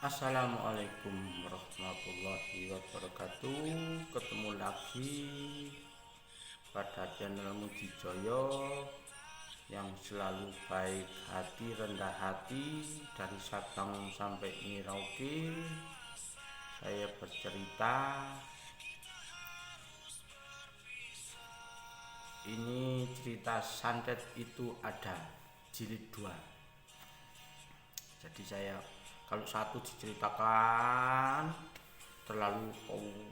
Assalamualaikum warahmatullahi wabarakatuh. Ketemu lagi pada channel Mujijoyo yang selalu baik hati, rendah hati, dari Sabang sampai Merauke. Saya bercerita. Ini cerita santet itu ada jilid 2. Jadi saya kalau satu diceritakan terlalu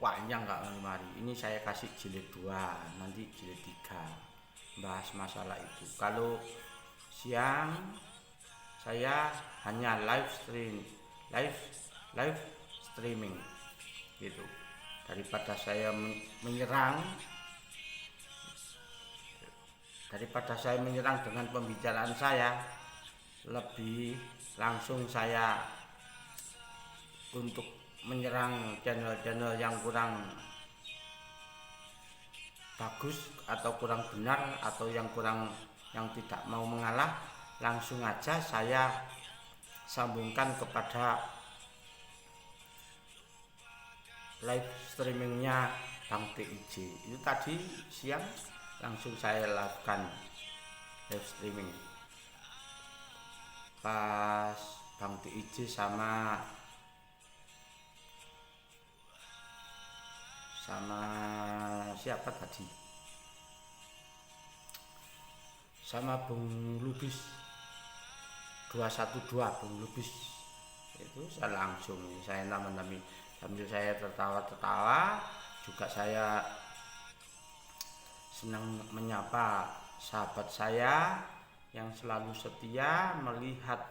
panjang nggak mari. Ini saya kasih jilid 2, nanti jilid 3 bahas masalah itu. Kalau siang saya hanya live streaming gitu. Daripada saya menyerang dengan pembicaraan saya, lebih langsung saya untuk menyerang channel-channel yang kurang bagus atau kurang benar atau yang tidak mau mengalah, langsung aja saya sambungkan kepada live streamingnya Bang TIJ. Itu tadi siang langsung saya lakukan live streaming pas Bang TIJ sama siapa tadi, sama Bung Lubis 212. Bung Lubis itu saya langsung nama-nami sambil saya tertawa-tertawa juga. Saya senang menyapa sahabat saya yang selalu setia melihat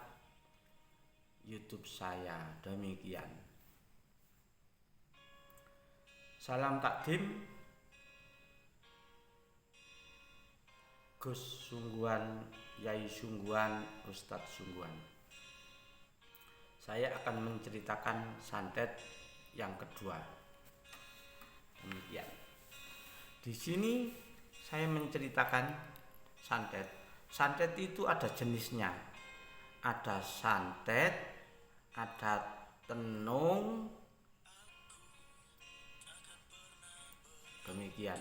YouTube saya. Demikian. Salam takdim, Gus Sungguhan, Yai Sungguhan, Ustadz Sungguhan. Saya akan menceritakan santet yang kedua. Demikian. Di sini saya menceritakan santet. Santet itu ada jenisnya. Ada santet, ada tenung. Demikian.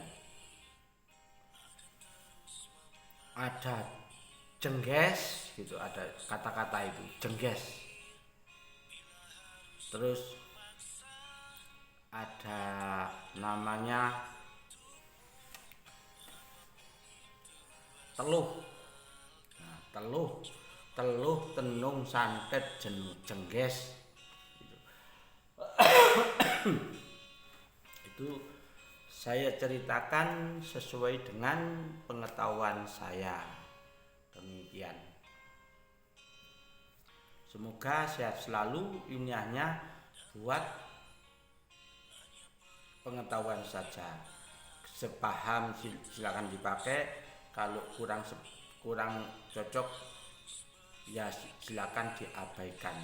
Ada jengges gitu, ada kata-kata itu jengges. Terus ada namanya teluh. Nah, teluh tenung santet jengges gitu. Itu saya ceritakan sesuai dengan pengetahuan saya. Demikian. Semoga sehat selalu. Ini hanya buat pengetahuan saja. Sepaham silakan dipakai. Kalau kurang cocok ya silakan diabaikan.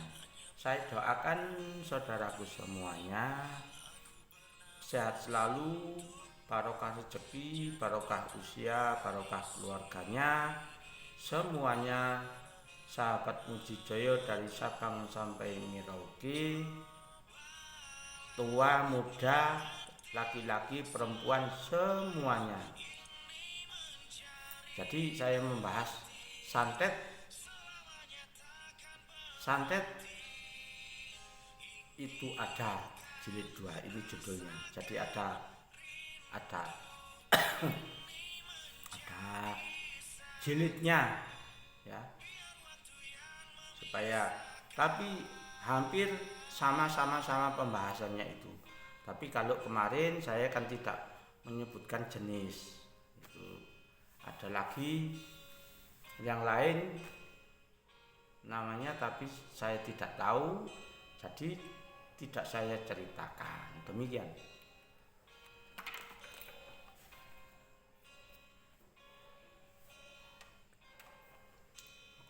Saya doakan saudaraku semuanya sehat selalu, barokah rezeki, barokah usia, barokah keluarganya, semuanya. Sahabat Mujijoyo dari Sabang sampai Merauke, tua, muda, laki-laki, perempuan, semuanya. Jadi saya membahas santet itu ada jilid 2, itu judulnya. Jadi ada ada jilidnya ya, supaya tapi hampir sama pembahasannya itu. Tapi kalau kemarin saya kan tidak menyebutkan jenis itu, ada lagi yang lain namanya tapi saya tidak tahu, jadi tidak saya ceritakan. Demikian.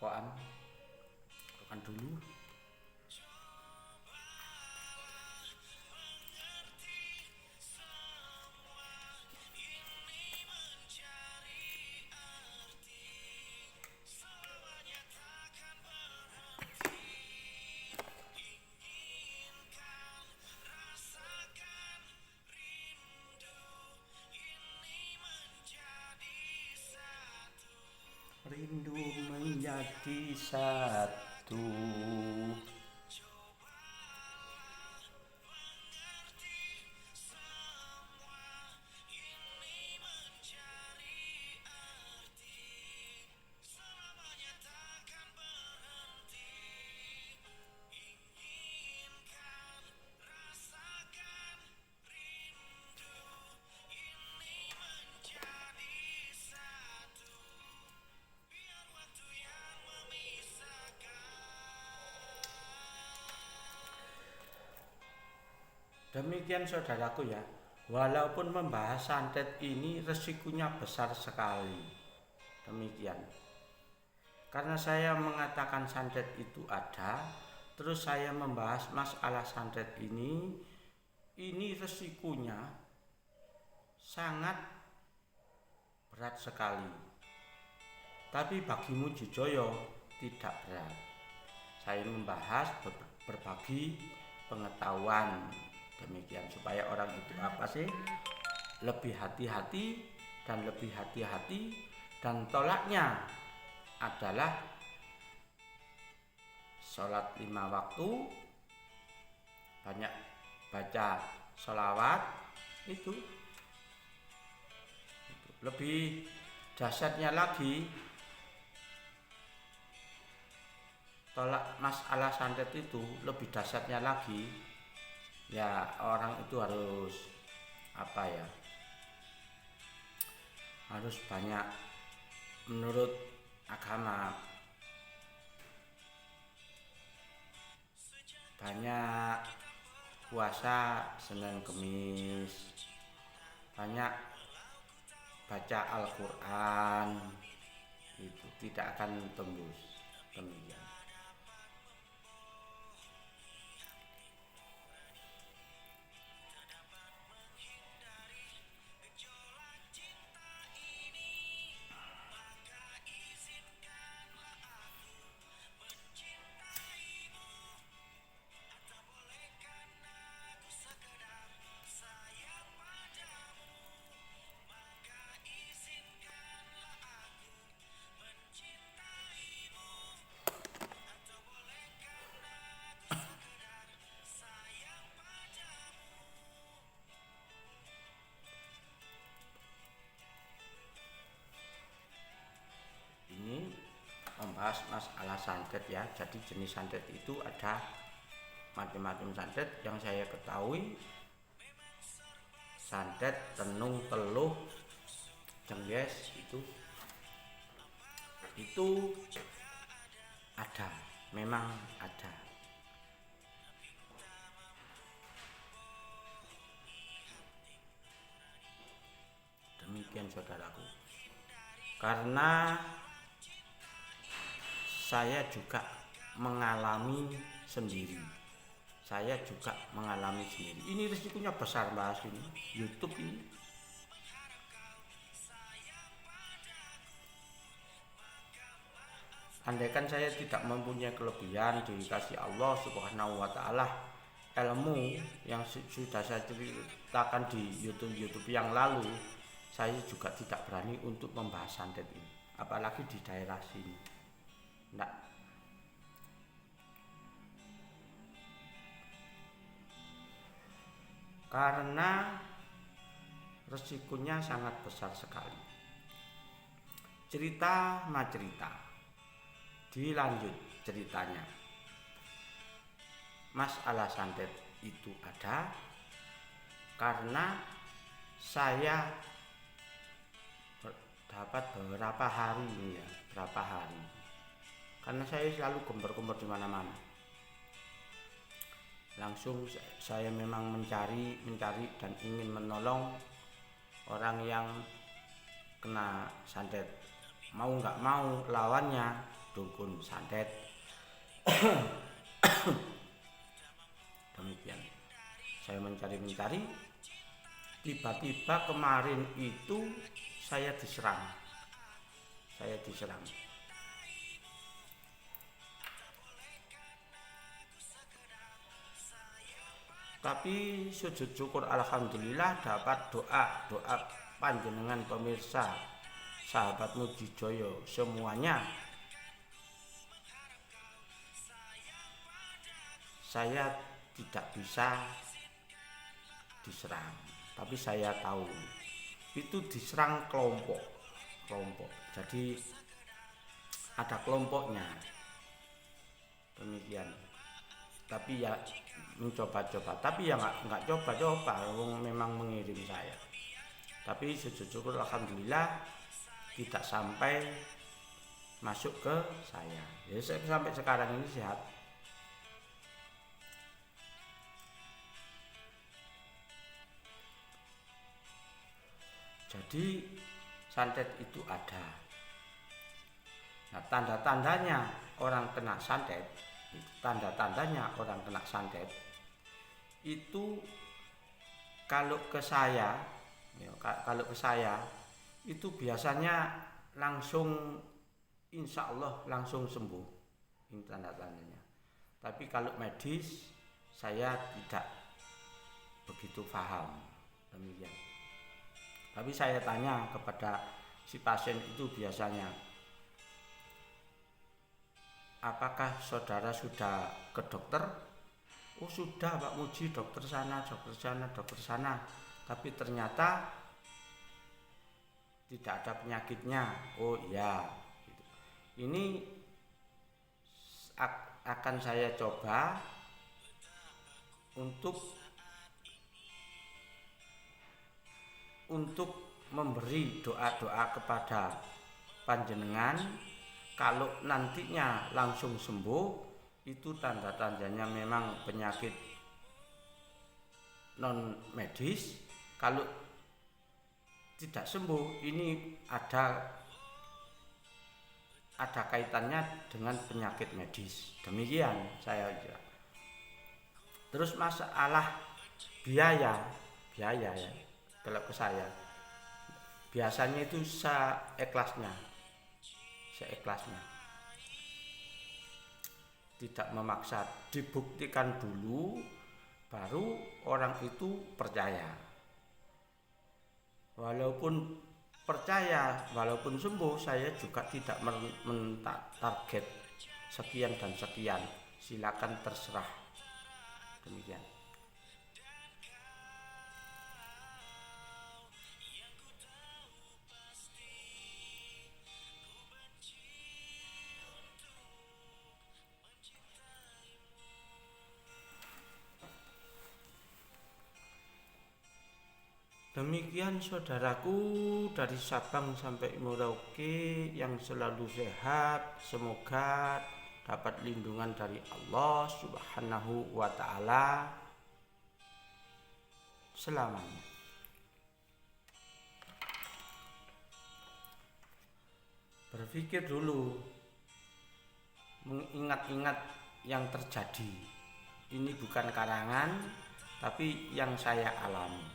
Rokokan dulu. rindu menjadi satu. Demikian saudaraku ya, walaupun membahas santet ini resikonya besar sekali. Demikian. Karena saya mengatakan santet itu ada, terus saya membahas masalah santet ini resikonya sangat berat sekali. Tapi bagi Mujijoyo tidak berat. Saya membahas berbagi pengetahuan. Demikian supaya orang itu lebih hati-hati dan tolaknya adalah sholat 5 waktu, banyak baca sholawat, itu lebih dahsyatnya lagi. Tolak masalah santet itu lebih dahsyatnya lagi. Ya orang itu harus harus banyak menurut agama, banyak puasa Senin Kemis, banyak baca Al-Quran, itu tidak akan tembus. Demikian. Membahas masalah santet ya. Jadi jenis santet itu ada macam-macam santet yang saya ketahui. Santet tenung teluh jengges itu ada, memang ada. Demikian saudaraku. Karena saya juga mengalami sendiri. Ini risikonya besar bahas ini. YouTube ini. Andaikan saya tidak mempunyai kelebihan dikasih Allah Subhanahu wa taala ilmu yang sudah saya ceritakan di YouTube yang lalu, saya juga tidak berani untuk membahas santet ini, apalagi di daerah sini. Enggak. Karena resikonya sangat besar sekali. Cerita. Dilanjut ceritanya. Masalah santet itu ada karena saya dapat berapa hari. Karena saya selalu gempar-gempar di mana-mana. Langsung saya memang mencari dan ingin menolong orang yang kena santet. Mau nggak mau lawannya dukun santet. Demikian. Saya mencari. Tiba-tiba kemarin itu saya diserang. Tapi sujud syukur alhamdulillah dapat doa panjenengan pemirsa sahabat Mujijoyo semuanya, saya tidak bisa diserang, tapi saya tahu itu diserang kelompok. Jadi ada kelompoknya, demikian. Tapi ya mencoba-coba, tapi ya nggak coba-coba, memang mengirim saya. Tapi sejujurnya alhamdulillah tidak sampai masuk ke saya. Ya sampai sekarang ini sehat. Jadi santet itu ada. Nah, tanda-tandanya orang kena santet, itu kalau ke saya itu biasanya langsung, insya Allah langsung sembuh, ini tanda-tandanya. Tapi kalau medis saya tidak begitu paham, demikian. Tapi saya tanya kepada si pasien itu biasanya, apakah saudara sudah ke dokter? Oh sudah Pak Muji, dokter sana. Tapi ternyata tidak ada penyakitnya. Oh iya. Ini akan saya coba untuk memberi doa-doa kepada panjenengan. Kalau nantinya langsung sembuh, itu tanda-tandanya memang penyakit non medis. Kalau tidak sembuh, ini ada kaitannya dengan penyakit medis. Demikian saya kira. Terus masalah biaya ya, kalau ke saya biasanya itu seikhlasnya, tidak memaksa, dibuktikan dulu baru orang itu percaya. Walaupun percaya, walaupun sembuh, saya juga tidak mentarget sekian dan sekian, silakan terserah, demikian. Demikian saudaraku dari Sabang sampai Merauke yang selalu sehat, semoga dapat lindungan dari Allah Subhanahu wa ta'ala selamanya. Berpikir dulu, mengingat-ingat yang terjadi. Ini bukan karangan, tapi yang saya alami.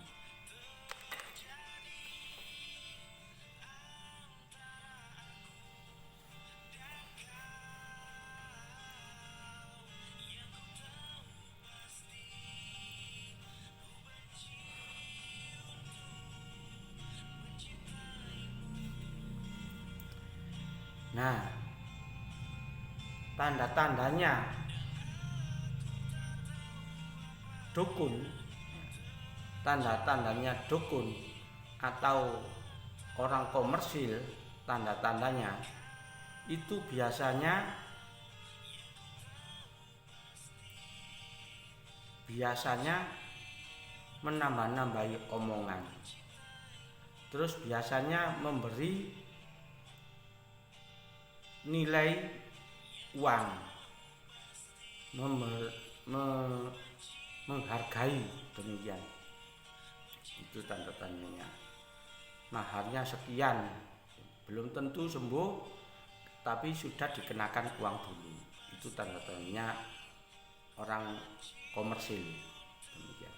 Nah, tanda-tandanya dukun, tanda-tandanya dukun atau orang komersil, tanda-tandanya itu biasanya menambah-nambahi omongan. Terus biasanya memberi nilai uang, menghargai, demikian. Itu tanda-tandanya. Maharnya sekian, belum tentu sembuh, tapi sudah dikenakan uang dulu. Itu tanda-tandanya orang komersil, demikian.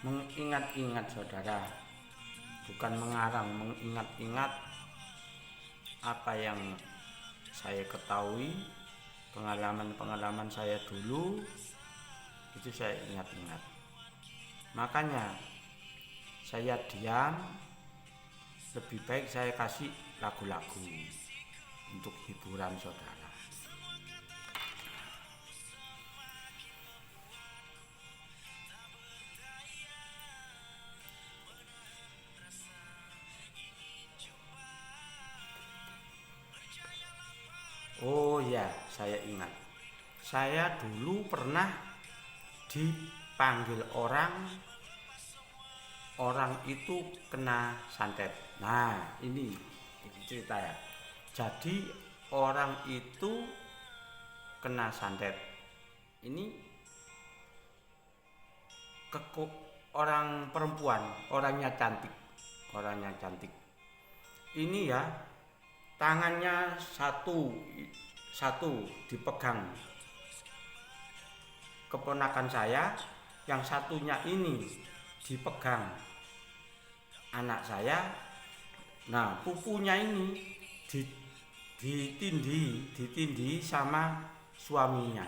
mengingat-ingat saudara, bukan mengarang, mengingat-ingat apa yang saya ketahui, pengalaman-pengalaman saya dulu itu saya ingat-ingat. Makanya saya diam, lebih baik saya kasih lagu-lagu untuk hiburan saudara. Oh ya, saya ingat. Saya dulu pernah dipanggil orang itu kena santet. Nah, ini cerita ya. Jadi orang itu kena santet. Ini orang perempuan, orangnya cantik. Ini ya, tangannya satu dipegang keponakan saya, yang satunya ini dipegang anak saya. Nah, pupunya ini ditindih sama suaminya.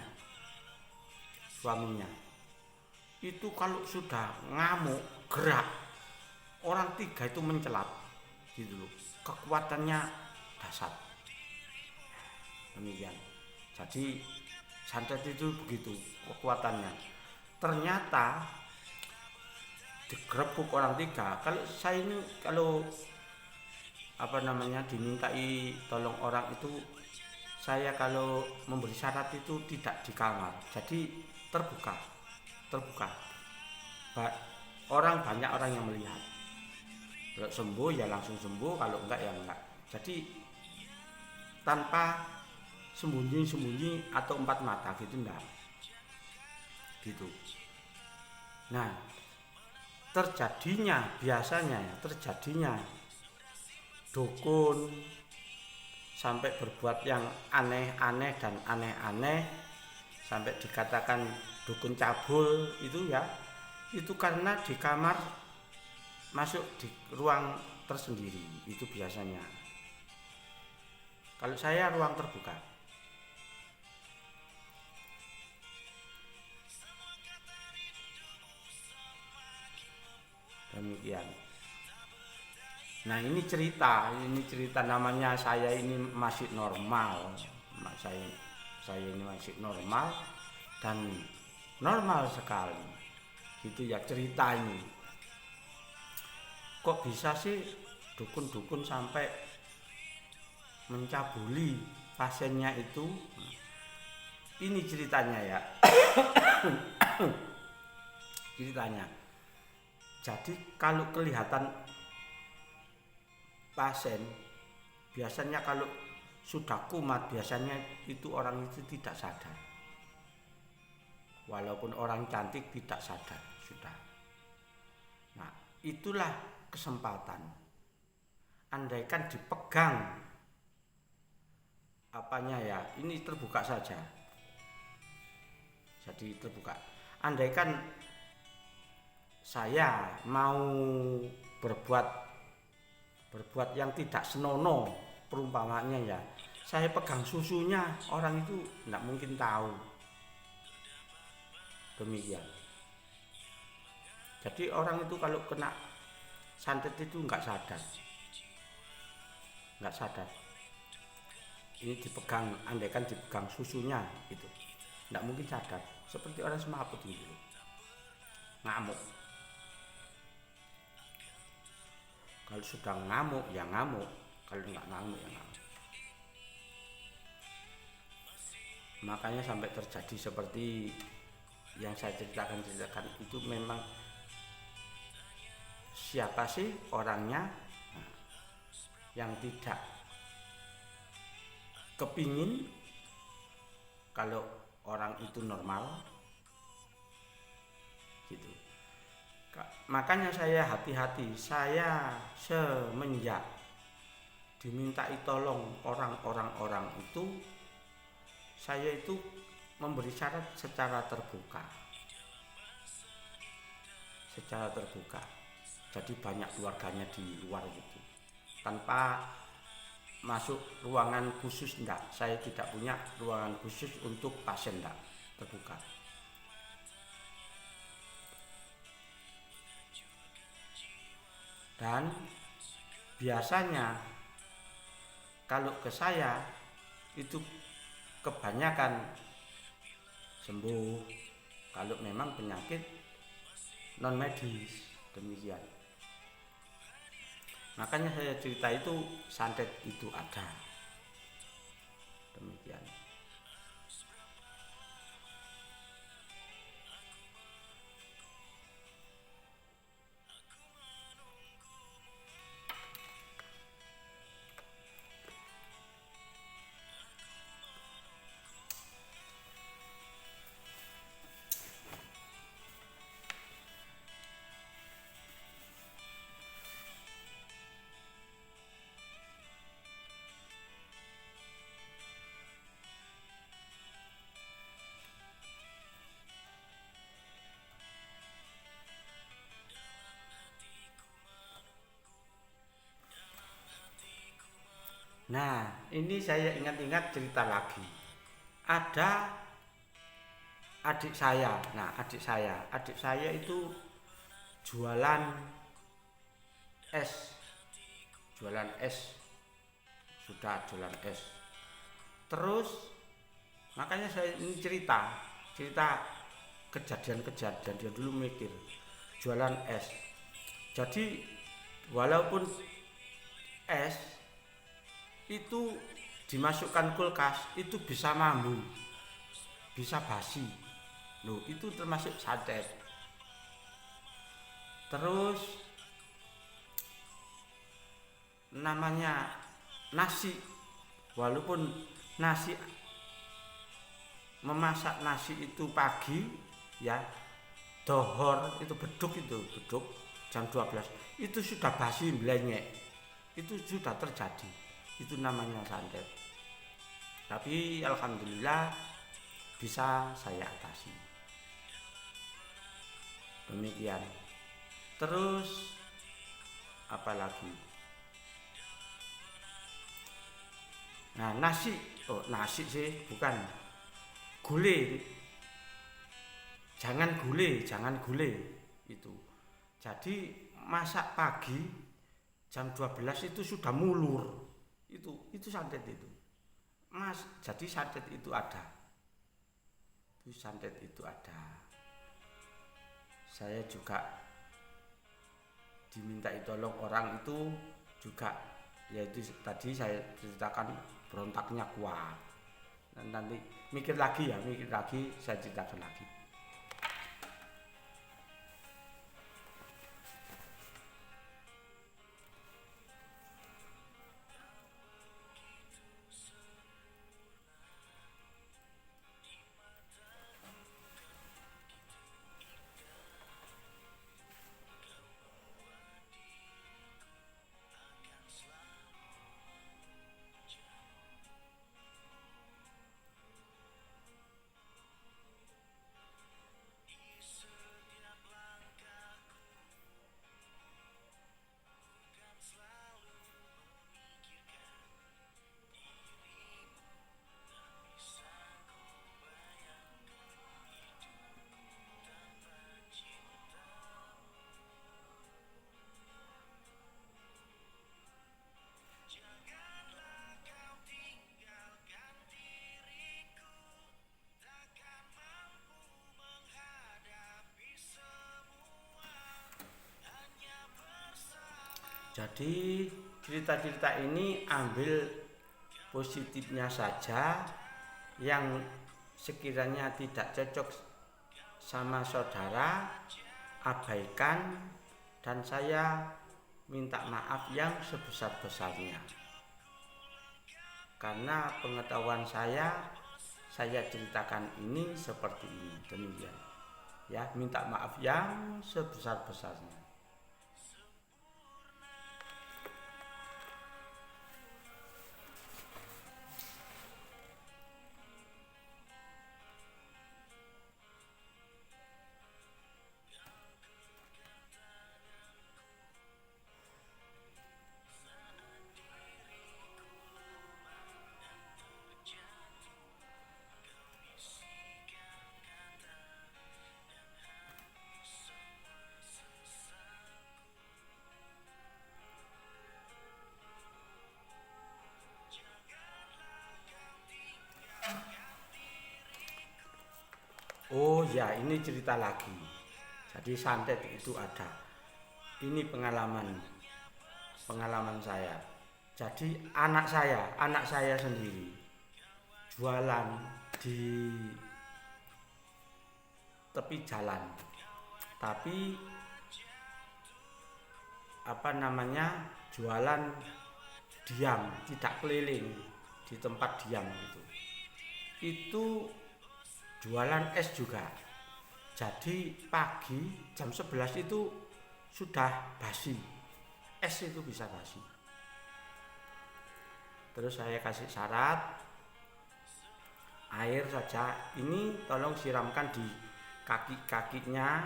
Itu kalau sudah ngamuk gerak, orang tiga itu mencelat gitu loh. Kekuatannya dahsyat. Demikian. Jadi santet itu begitu kekuatannya. Ternyata digerebek orang tiga. Kalau saya ini dimintai tolong orang itu, saya kalau memberi syarat itu tidak di kamar, jadi terbuka. Orang yang melihat. Kalau sembuh ya langsung sembuh, kalau enggak ya enggak. Jadi tanpa sembunyi atau empat mata gitu enggak. Gitu. Nah, biasanya terjadinya dukun sampai berbuat yang aneh-aneh sampai dikatakan dukun cabul itu ya, itu karena di kamar masuk di ruang tersendiri itu biasanya. Kalau saya ruang terbuka. Demikian. Nah, ini cerita namanya saya ini masih normal. Saya ini masih normal dan normal sekali. Gitu ya cerita ini. Kok bisa sih dukun-dukun sampai mencabuli pasiennya itu? Ini ceritanya ya. Ceritanya. Jadi kalau kelihatan pasien, biasanya kalau sudah kumat, biasanya itu orang itu tidak sadar. Walaupun orang cantik tidak sadar sudah. Nah, itulah kesempatan. Andaikan dipegang apanya ya, ini terbuka saja. Jadi terbuka. Andaikan saya mau berbuat yang tidak senonoh, perumpamannya ya, saya pegang susunya, orang itu tidak mungkin tahu. Demikian. Jadi orang itu kalau kena santet itu nggak sadar. Ini dipegang, andaikan dipegang susunya itu nggak mungkin sadar. Seperti orang semaput itu, ngamuk. Kalau sudah ngamuk ya ngamuk, kalau nggak ngamuk ya ngamuk. Makanya sampai terjadi seperti yang saya ceritakan itu, memang siapa sih orangnya yang tidak kepingin kalau orang itu normal gitu. Makanya saya hati-hati, saya semenjak dimintai tolong orang itu, saya itu memberi syarat secara terbuka. secara terbuka. Jadi banyak keluarganya di luar gitu. Tanpa masuk ruangan khusus enggak. Saya tidak punya ruangan khusus untuk pasien enggak, terbuka. Dan biasanya kalau ke saya itu kebanyakan sembuh kalau memang penyakit non medis, demikian. Makanya saya cerita itu santet itu ada, demikian. Nah, ini saya ingat-ingat cerita lagi. Ada adik saya. Nah, adik saya itu jualan es. Jualan es. Sudah jualan es. Terus makanya saya ini cerita kejadian-kejadian dia dulu mikir jualan es. Jadi walaupun es itu dimasukkan kulkas itu bisa mambu, bisa basi. Loh, itu termasuk santet. Terus namanya nasi, walaupun nasi, memasak nasi itu pagi ya, dohor itu beduk jam 12 itu sudah basi melenyek, itu sudah terjadi, itu namanya santet. Tapi alhamdulillah bisa saya atasi, demikian. Terus apalagi, nah nasi sih bukan gulai, jangan gulai itu. Jadi masak pagi jam 12 itu sudah mulur, itu santet itu mas. Jadi santet itu ada, saya juga diminta tolong orang itu juga, yaitu tadi saya ceritakan berontaknya kuat. Dan nanti mikir lagi saya ceritakan lagi. Jadi cerita-cerita ini ambil positifnya saja, yang sekiranya tidak cocok sama saudara abaikan, dan saya minta maaf yang sebesar-besarnya. Karena pengetahuan saya ceritakan ini seperti ini, demikian. Ya, minta maaf yang sebesar-besarnya. Oh ya, ini cerita lagi. Jadi santet itu ada. Ini pengalaman saya. Jadi anak saya sendiri jualan di tepi jalan. Tapi apa namanya? Jualan diam, tidak keliling di tempat diam itu. Itu jualan es juga. Jadi pagi jam 11 itu sudah basi. Es itu bisa basi. Terus saya kasih syarat air saja. Ini tolong siramkan di kaki-kakinya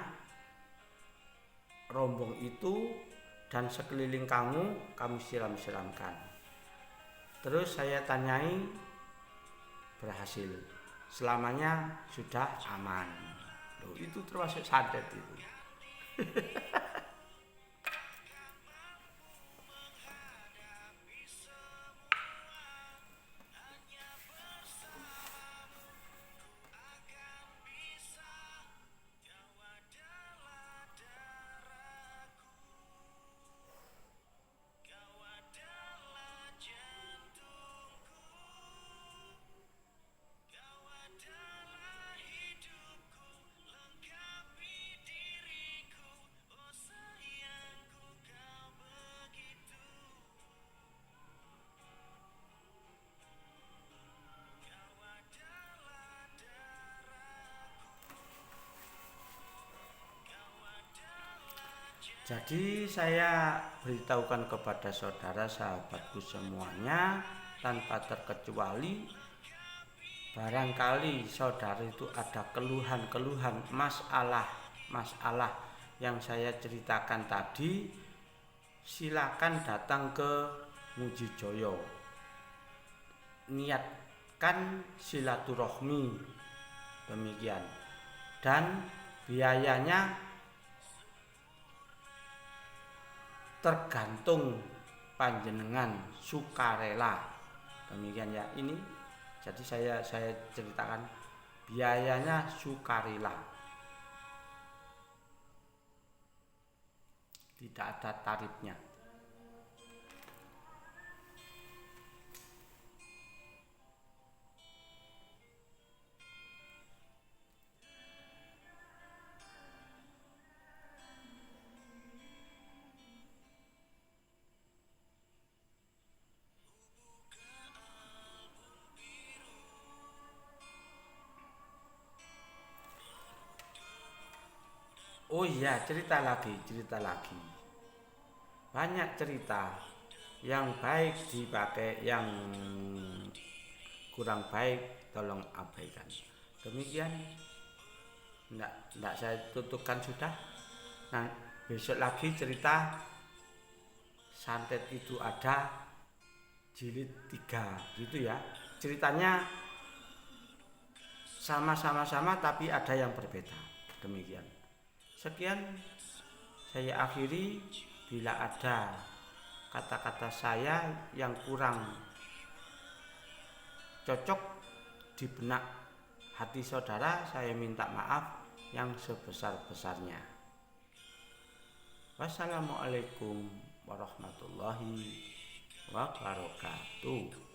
rombong itu dan sekeliling kamu siram-siramkan. Terus saya tanyai, berhasil. Selamanya sudah aman. Loh, itu termasuk santet itu. Jadi saya beritahukan kepada saudara sahabatku semuanya tanpa terkecuali, barangkali saudara itu ada keluhan-keluhan masalah yang saya ceritakan tadi, silakan datang ke Mujijoyo. Niatkan silaturahmi, demikian. Dan biayanya tergantung panjenengan sukarela, demikian ya. Ini jadi saya ceritakan biayanya sukarela, tidak ada tarifnya. Oh iya, cerita lagi. Banyak cerita yang baik dipakai, yang kurang baik tolong abaikan. Demikian, enggak saya tutupkan sudah. Nah, besok lagi cerita santet itu ada jilid 3 gitu ya. Ceritanya sama tapi ada yang berbeda. Demikian. Sekian saya akhiri. Bila ada kata-kata saya yang kurang cocok di benak hati saudara, saya minta maaf yang sebesar-besarnya. Wassalamualaikum warahmatullahi wabarakatuh.